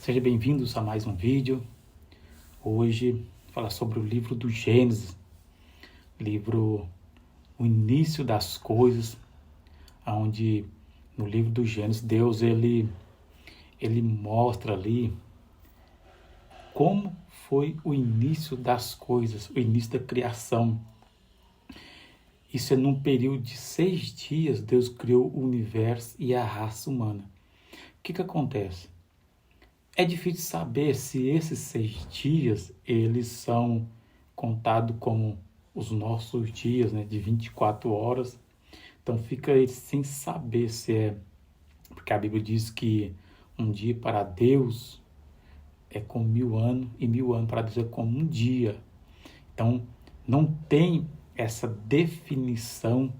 Sejam bem-vindos a mais um vídeo. Hoje falar sobre o livro do Gênesis, livro O Início das Coisas, onde no livro do Gênesis Deus ele mostra ali como foi o início das coisas, o início da criação. Isso é num período de 6 dias, Deus criou o universo e a raça humana. O que acontece? É difícil saber se esses 6 dias, eles são contados como os nossos dias, né, de 24 horas. Então fica aí sem saber se é... Porque a Bíblia diz que um dia para Deus é como 1000 anos, e 1000 anos para Deus é como um dia. Então não tem essa definição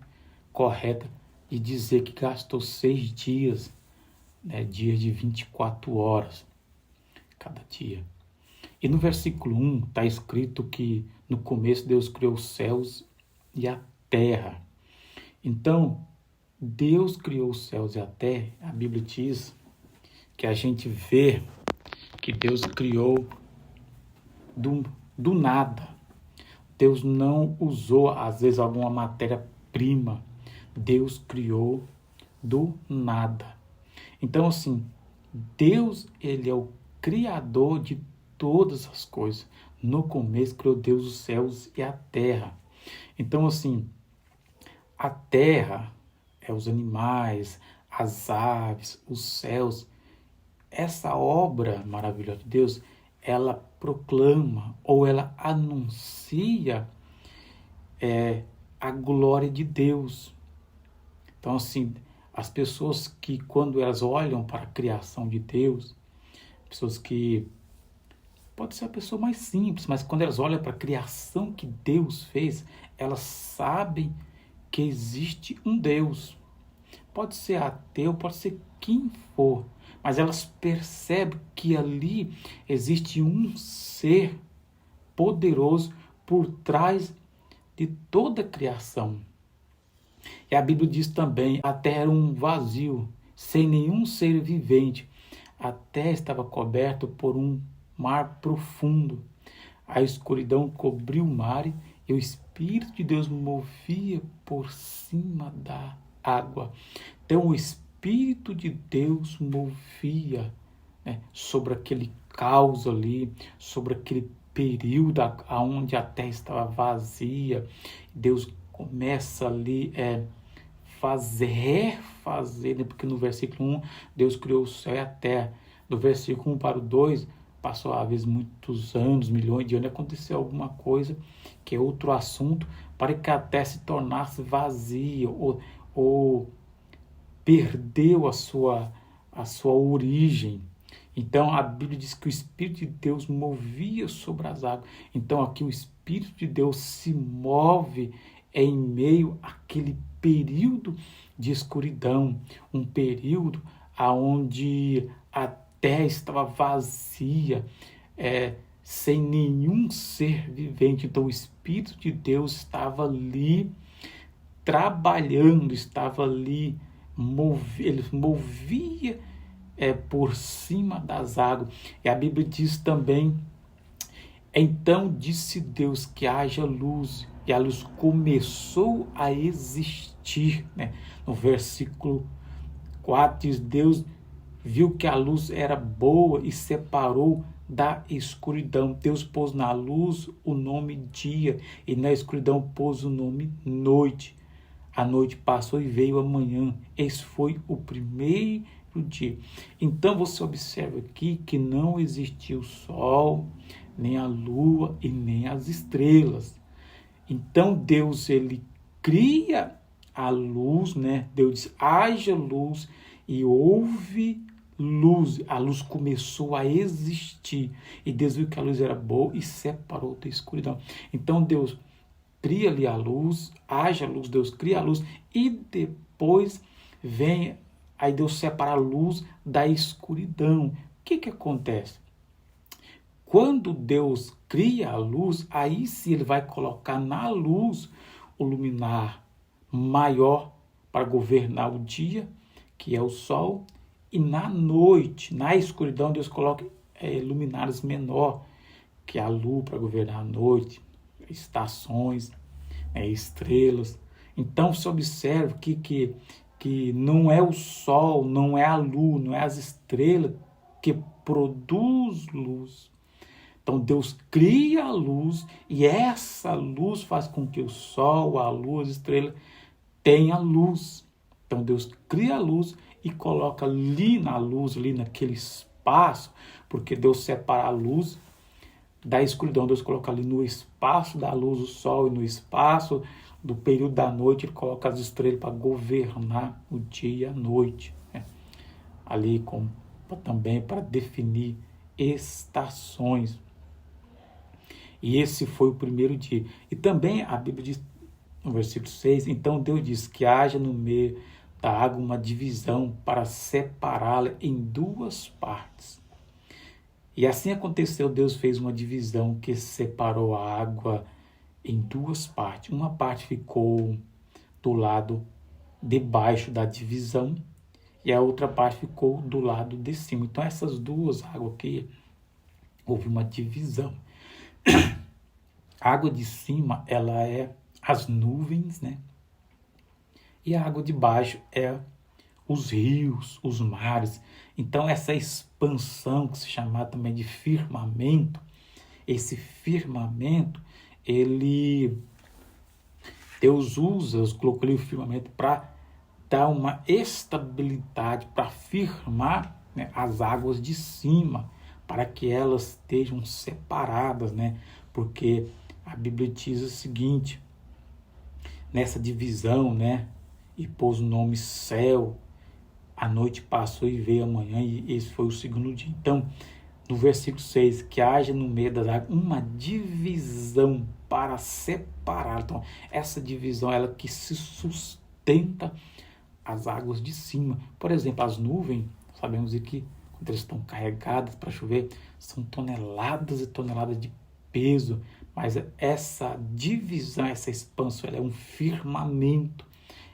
correta de dizer que gastou 6 dias, né, dias de 24 horas cada dia. E no versículo 1 está escrito que no começo Deus criou os céus e a terra. Então, Deus criou os céus e a terra. A Bíblia diz que a gente vê que Deus criou do nada. Deus não usou, às vezes, alguma matéria-prima. Deus criou do nada. Então, assim, Deus, ele é o Criador de todas as coisas. No começo criou Deus os céus e a terra. Então, assim, a terra é os animais, as aves, os céus. Essa obra maravilhosa de Deus, ela proclama ou ela anuncia a glória de Deus. Então, assim, as pessoas que quando elas olham para a criação de Deus, pessoas que... Pode ser a pessoa mais simples, mas quando elas olham para a criação que Deus fez, elas sabem que existe um Deus. Pode ser ateu, pode ser quem for, mas elas percebem que ali existe um ser poderoso por trás de toda a criação. E a Bíblia diz também, a terra era um vazio, sem nenhum ser vivente. A terra estava coberta por um mar profundo. A escuridão cobriu o mar e o Espírito de Deus movia por cima da água. Então o Espírito de Deus movia, né, sobre aquele caos ali, sobre aquele período onde a terra estava vazia. Deus começa ali refazer, né? Porque no versículo 1, Deus criou o céu e a terra. Do versículo 1 para o 2, passou às vezes muitos anos, milhões de anos, aconteceu alguma coisa, que é outro assunto, para que a terra se tornasse vazia, ou perdeu a sua origem. Então a Bíblia diz que o Espírito de Deus movia sobre as águas. Então aqui o Espírito de Deus se move em meio àquele período de escuridão, um período onde a terra estava vazia, sem nenhum ser vivente. Então o Espírito de Deus estava ali trabalhando, estava ali, ele movia por cima das águas. E a Bíblia diz também, então disse Deus que haja luz, e a luz começou a existir, né? No versículo 4 diz, Deus viu que a luz era boa e separou da escuridão. Deus pôs na luz o nome dia e na escuridão pôs o nome noite. A noite passou e veio a manhã. Esse foi o primeiro dia. Então você observa aqui que não existia o sol, nem a lua e nem as estrelas. Então Deus, ele cria a luz, né? Deus diz, haja luz, e houve luz. A luz começou a existir. E Deus viu que a luz era boa e separou da escuridão. Então Deus cria ali a luz, haja luz, Deus cria a luz, e depois vem, aí Deus separa a luz da escuridão. O que acontece? Quando Deus cria a luz, aí sim ele vai colocar na luz o luminar maior para governar o dia, que é o sol, E na noite, na escuridão, Deus coloca luminares menor, que é a lua para governar a noite, estações, estrelas. Então se observa que não é o sol, não é a lua, não é as estrelas que produz luz. Então Deus cria a luz e essa luz faz com que o sol, a lua, as estrelas tenha luz. Então Deus cria a luz e coloca ali na luz, ali naquele espaço, porque Deus separa a luz da escuridão. Deus coloca ali no espaço da luz o sol e no espaço do período da noite ele coloca as estrelas para governar o dia e a noite. Ali também para definir estações. E esse foi o primeiro dia. E também a Bíblia diz, no versículo 6, então Deus diz que haja no meio da água uma divisão para separá-la em duas partes. E assim aconteceu, Deus fez uma divisão que separou a água em duas partes. Uma parte ficou do lado de baixo da divisão e a outra parte ficou do lado de cima. Então essas duas águas aqui, houve uma divisão. A água de cima, ela é as nuvens, né? E a água de baixo é os rios, os mares. Então essa expansão, que se chama também de firmamento, esse firmamento, Deus colocou ali o firmamento para dar uma estabilidade, para firmar, né, as águas de cima, para que elas estejam separadas, né? Porque a Bíblia diz o seguinte, nessa divisão, né? E pôs o nome céu, a noite passou e veio a manhã, e esse foi o segundo dia. Então, no versículo 6, que haja no meio das águas uma divisão para separar. Então, essa divisão, ela que se sustenta as águas de cima. Por exemplo, as nuvens, sabemos que quando elas estão carregadas para chover, são toneladas e toneladas de peso, mas essa divisão, essa expansão, ela é um firmamento,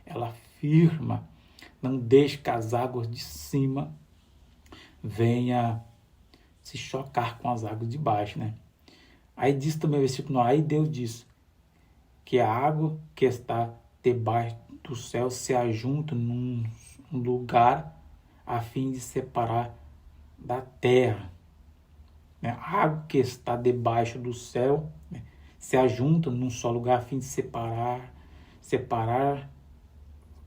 ela firma, não deixa que as águas de cima venha se chocar com as águas de baixo, né? Aí diz também o versículo 9, aí Deus diz que a água que está debaixo do céu se ajunta num lugar a fim de separar da terra. A água que está debaixo do céu, né, se ajunta num só lugar a fim de separar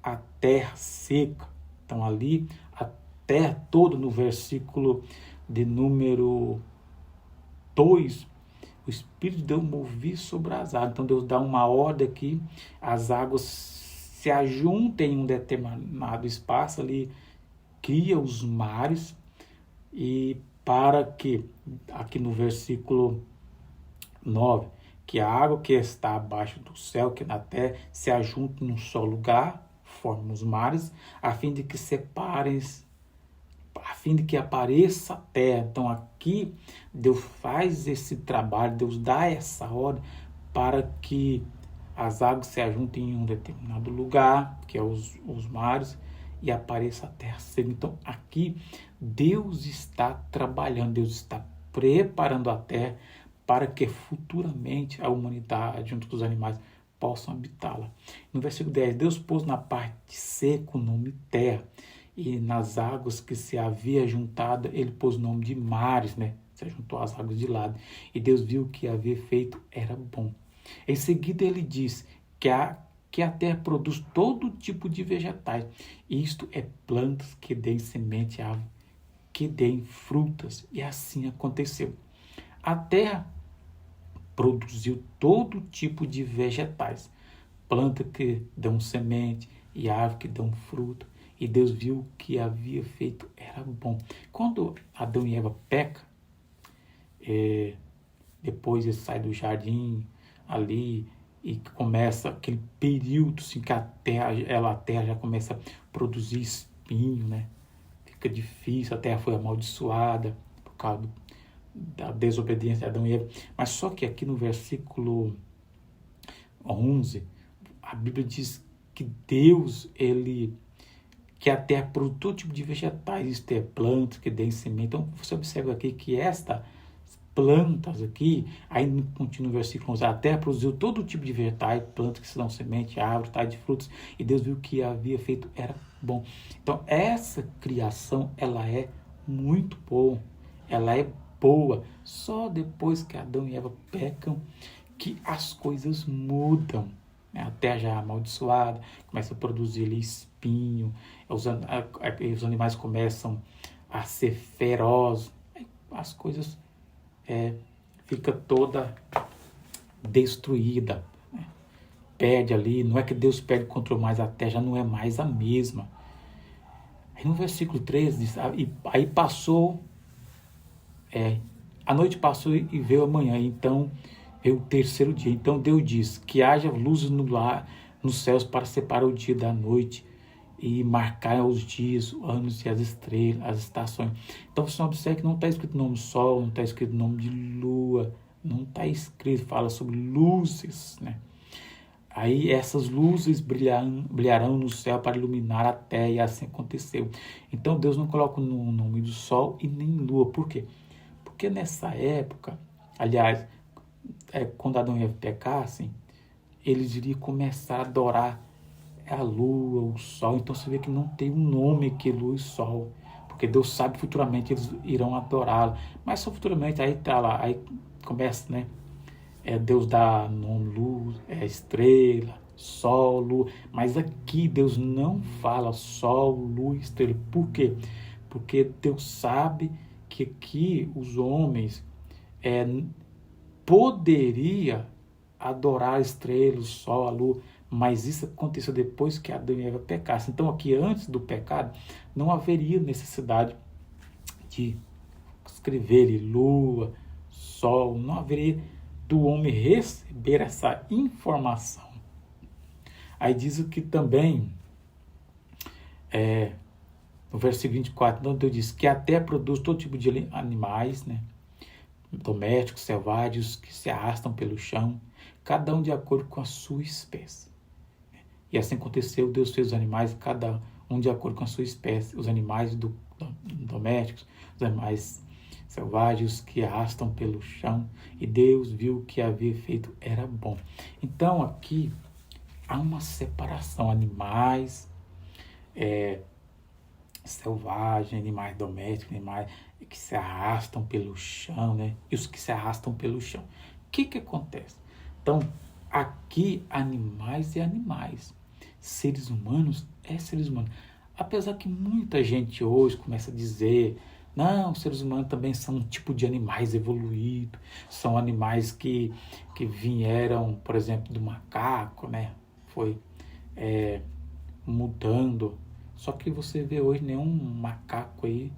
a terra seca. Então ali a terra toda, no versículo de número 2, o Espírito de Deus movia sobre as águas. Então Deus dá uma ordem aqui, as águas se ajuntem em um determinado espaço ali, cria os mares, e para que, aqui no versículo 9, que a água que está abaixo do céu, que na terra, se ajunte num só lugar, formam os mares, a fim de que separem, a fim de que apareça a terra. Então aqui Deus faz esse trabalho, Deus dá essa ordem para que as águas se ajuntem em um determinado lugar, que é os mares, e apareça a terra seca. Então aqui Deus está trabalhando, Deus está preparando a terra para que futuramente a humanidade, junto com os animais, possam habitá-la. No versículo 10, Deus pôs na parte seca o nome terra, e nas águas que se havia juntado, ele pôs o nome de mares, né? Se juntou as águas de lado. E Deus viu que havia feito era bom. Em seguida ele diz que a terra produz todo tipo de vegetais. Isto é plantas que deem semente, árvore que deem frutas. E assim aconteceu. A terra produziu todo tipo de vegetais. Planta que dão semente e árvore que dão fruto. E Deus viu que havia feito era bom. Quando Adão e Eva pecam, depois eles saem do jardim ali e começa aquele período assim, que a terra já começa a produzir espinho, né? Fica difícil, a terra foi amaldiçoada por causa da desobediência de Adão e Eva. Mas só que aqui no versículo 11, a Bíblia diz que Deus, ele que a terra produz todo tipo de vegetais, isto é, plantas que deem semente. Então, você observa aqui que estas plantas aqui, aí continua o versículo 11, a terra produziu todo tipo de vegetais, plantas que se dão semente, árvores, tais de frutos, e Deus viu que havia feito era bom. Então, essa criação, ela é muito boa, ela é boa. Só depois que Adão e Eva pecam, que as coisas mudam. A terra já é amaldiçoada, começa a produzir ali espinho, os animais começam a ser ferozes, as coisas fica toda destruída, né? Perde ali, não é que Deus perde o controle, mas a terra já não é mais a mesma. Aí no versículo 13 diz, aí passou, a noite passou e veio a manhã, então veio o terceiro dia. Então Deus diz que haja luzes nos céus para separar o dia da noite e marcar os dias, os anos e as estrelas, as estações. Então você observa que não está escrito o nome do sol, não está escrito o nome de lua, não está escrito, fala sobre luzes, né? Aí essas luzes brilharão no céu para iluminar a terra, e assim aconteceu. Então Deus não coloca o nome do sol e nem lua. Por quê? Porque nessa época, aliás, quando Adão e Eva pecassem, eles iriam começar a adorar a lua, o sol. Então você vê que não tem um nome aqui, lua e sol, porque Deus sabe que futuramente eles irão adorá-lo, mas só futuramente. Aí tá lá, aí começa, né? Deus dá nome, luz, estrela, sol, lua, mas aqui Deus não fala sol, lua, estrela. Por quê? Porque Deus sabe que aqui os homens poderia adorar a estrela, o sol, a lua, mas isso aconteceu depois que Adão e Eva pecassem. Então aqui antes do pecado não haveria necessidade de escrever lua, sol, não haveria do homem receber essa informação. Aí diz o que também no versículo 24, então Deus diz que a terra produz todo tipo de animais, né? Domésticos, selvagens, que se arrastam pelo chão, cada um de acordo com a sua espécie. E assim aconteceu, Deus fez os animais, cada um de acordo com a sua espécie, os animais domésticos, os animais selvagens que arrastam pelo chão, e Deus viu que havia feito era bom. Então aqui há uma separação, animais selvagens, animais domésticos, animais que se arrastam pelo chão, né? E os que se arrastam pelo chão. O que acontece? Então, aqui animais e animais, seres humanos seres humanos. Apesar que muita gente hoje começa a dizer, não, os seres humanos também são um tipo de animais evoluídos, são animais que vieram, por exemplo, do macaco, né? Foi mudando. Só que você vê hoje nenhum macaco aí,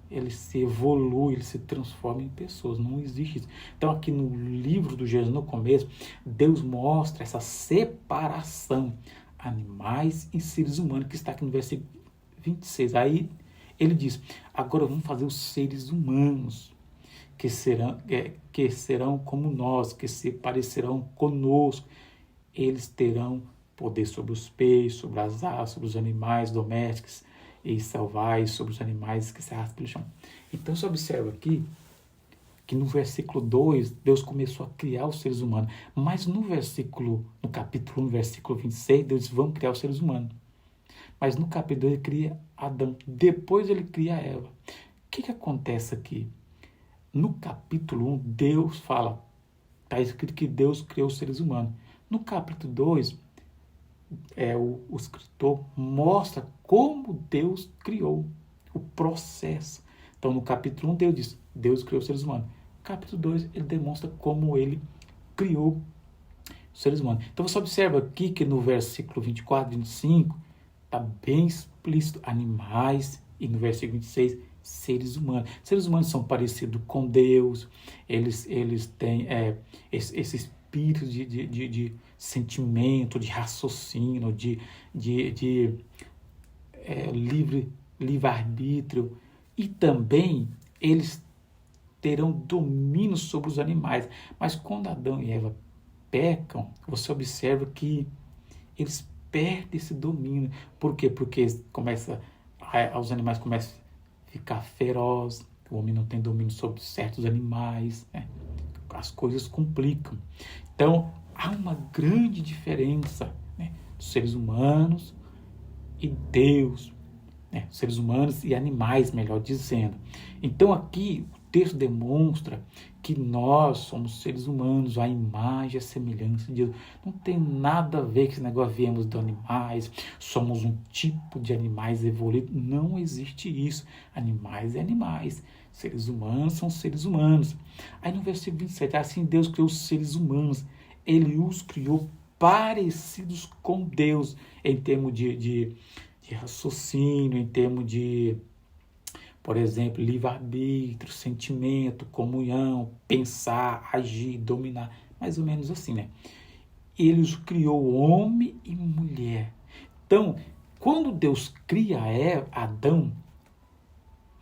ele se evolui, ele se transforma em pessoas. Não existe isso. Então aqui no livro do Gênesis, no começo, Deus mostra essa separação, animais e seres humanos, que está aqui no versículo 26. Aí ele diz, agora vamos fazer os seres humanos, que serão como nós, que se parecerão conosco. Eles terão poder sobre os peixes, sobre as aves, sobre os animais domésticos e selvagens, sobre os animais que se arrastam pelo chão. Então você observa aqui que no versículo 2, Deus começou a criar os seres humanos. Mas no capítulo 1, versículo 26, Deus diz, vamos criar os seres humanos. Mas no capítulo 2 ele cria Adão, depois ele cria Eva. O que acontece aqui? No capítulo 1, Deus fala, está escrito que Deus criou os seres humanos. No capítulo 2, o escritor mostra como Deus criou o processo. Então, no capítulo 1, Deus diz, Deus criou os seres humanos. No capítulo 2, ele demonstra como ele criou os seres humanos. Então, você observa aqui que no versículo 24, 25, está bem explícito, animais, e no versículo 26, seres humanos. Seres humanos são parecidos com Deus, eles têm esse espírito de sentimento, de raciocínio, de livre-arbítrio, e também eles terão domínio sobre os animais. Mas quando Adão e Eva pecam, você observa que eles perdem esse domínio. Por quê? Porque começa os animais começam a ficar ferozes, o homem não tem domínio sobre certos animais, né? As coisas complicam. Então, há uma grande diferença, né, dos seres humanos e Deus, né, seres humanos e animais, melhor dizendo. Então, aqui, o texto demonstra que nós somos seres humanos, a imagem e a semelhança de Deus. Não tem nada a ver com esse negócio, viemos de animais, somos um tipo de animais evoluídos. Não existe isso. Animais é animais. Seres humanos são seres humanos. Aí no versículo 27, assim Deus criou os seres humanos. Ele os criou parecidos com Deus, em termos de raciocínio, em termos de, por exemplo, livre-arbítrio, sentimento, comunhão, pensar, agir, dominar, mais ou menos assim, né? Ele os criou homem e mulher. Então, quando Deus cria Adão,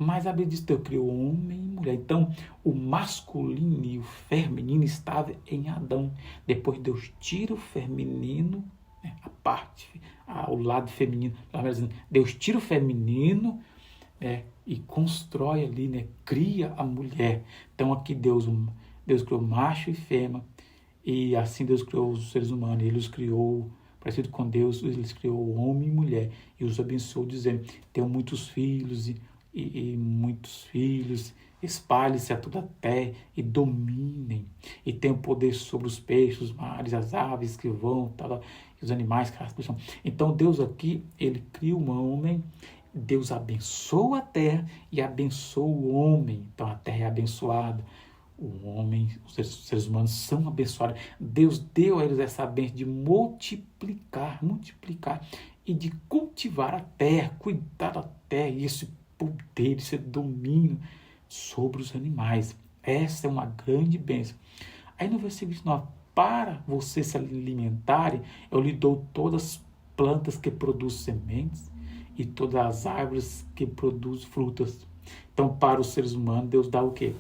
mas a Bíblia diz que Deus criou homem e mulher. Então, o masculino e o feminino estavam em Adão. Depois Deus tira o feminino, né, o lado feminino. Deus tira o feminino, né, e constrói ali, né, cria a mulher. Então, aqui Deus criou macho e fêmea. E assim Deus criou os seres humanos. Ele os criou parecido com Deus. Ele criou homem e mulher. E os abençoou dizendo, tenham muitos filhos e muitos filhos, espalhem-se a toda a terra e dominem, e tenham poder sobre os peixes, os mares, as aves que vão, e os animais que raspam. Então Deus aqui, ele cria um homem, Deus abençoa a terra e abençoa o homem. Então a terra é abençoada, o homem, os seres humanos são abençoados. Deus deu a eles essa bênção de multiplicar e de cultivar a terra, cuidar da terra, e esse poder, esse domínio sobre os animais. Essa é uma grande bênção. Aí no versículo 29, para vocês se alimentarem, eu lhe dou todas as plantas que produzem sementes e todas as árvores que produzem frutas. Então, para os seres humanos, Deus dá o quê?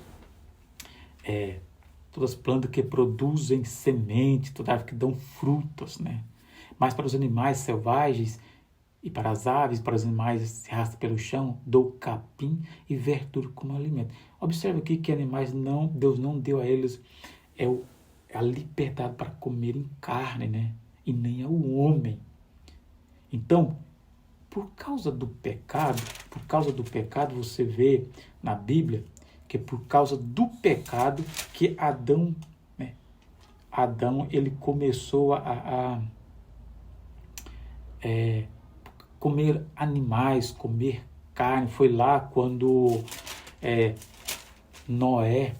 Todas as plantas que produzem sementes, todas as árvores que dão frutas, né? Mas para os animais selvagens, e para as aves, para os animais que se arrastam pelo chão, dou capim e verdura como alimento. Observe aqui que animais Deus não deu a eles a liberdade para comerem carne, né? E nem ao homem. Então, por causa do pecado, você vê na Bíblia que é por causa do pecado que Adão, né? Adão, ele começou a comer animais, comer carne. Foi lá quando Noé,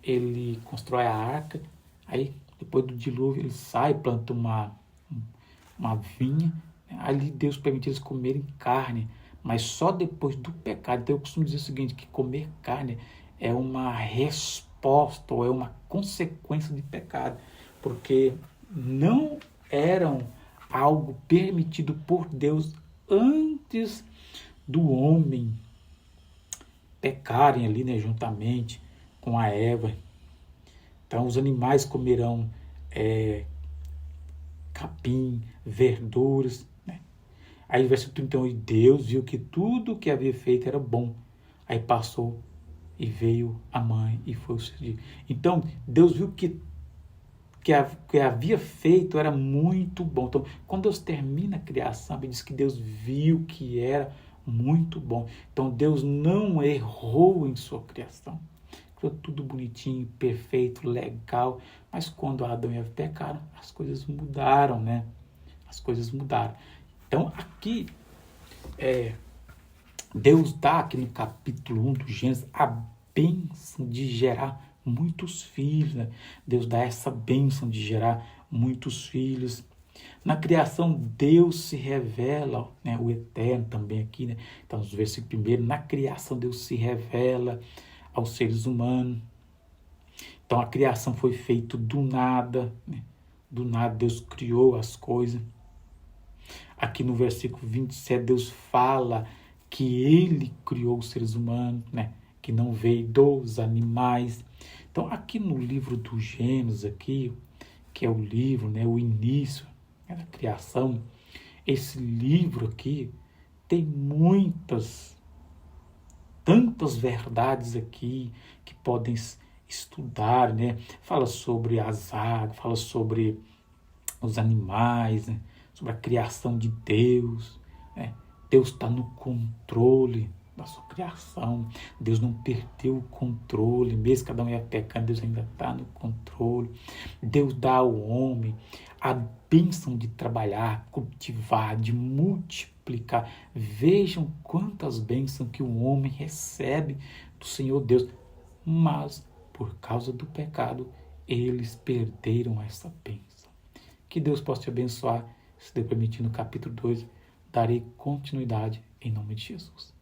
ele constrói a arca, aí depois do dilúvio ele sai, planta uma vinha, ali Deus permite eles comerem carne, mas só depois do pecado. Então eu costumo dizer o seguinte, que comer carne é uma resposta ou é uma consequência de pecado, porque não eram algo permitido por Deus antes do homem pecarem ali, né, juntamente com a Eva. Então os animais comerão capim, verduras, né? Aí versículo 31, e Deus viu que tudo o que havia feito era bom. Aí passou e veio a mãe e foi o seu dia. Então Deus viu que havia feito era muito bom. Então, quando Deus termina a criação, ele diz que Deus viu que era muito bom. Então, Deus não errou em sua criação. Criou tudo bonitinho, perfeito, legal. Mas quando Adão e Eva pecaram, as coisas mudaram, né? As coisas mudaram. Então, aqui, Deus dá aqui no capítulo 1 do Gênesis a bênção de gerar muitos filhos, né? Deus dá essa bênção de gerar muitos filhos. Na criação, Deus se revela, né? O Eterno também aqui, né? Então, nos versículos 1, na criação Deus se revela aos seres humanos. Então, a criação foi feita do nada, né? Do nada Deus criou as coisas. Aqui no versículo 27, Deus fala que Ele criou os seres humanos, né? Que não veio dos animais. Então, aqui no livro do Gênesis, aqui, que é o livro, né, o início, né, da criação, esse livro aqui Tem tantas verdades aqui que podem estudar, né? Fala sobre as águas, fala sobre os animais, né? Sobre a criação de Deus, né? Deus está no controle da sua criação. Deus não perdeu o controle, mesmo que cada um ia pecando, Deus ainda está no controle. Deus dá ao homem a bênção de trabalhar, cultivar, de multiplicar. Vejam quantas bênçãos que o homem recebe do Senhor Deus, mas por causa do pecado, eles perderam essa bênção. Que Deus possa te abençoar. Se Deus permitir, no capítulo 2, darei continuidade em nome de Jesus.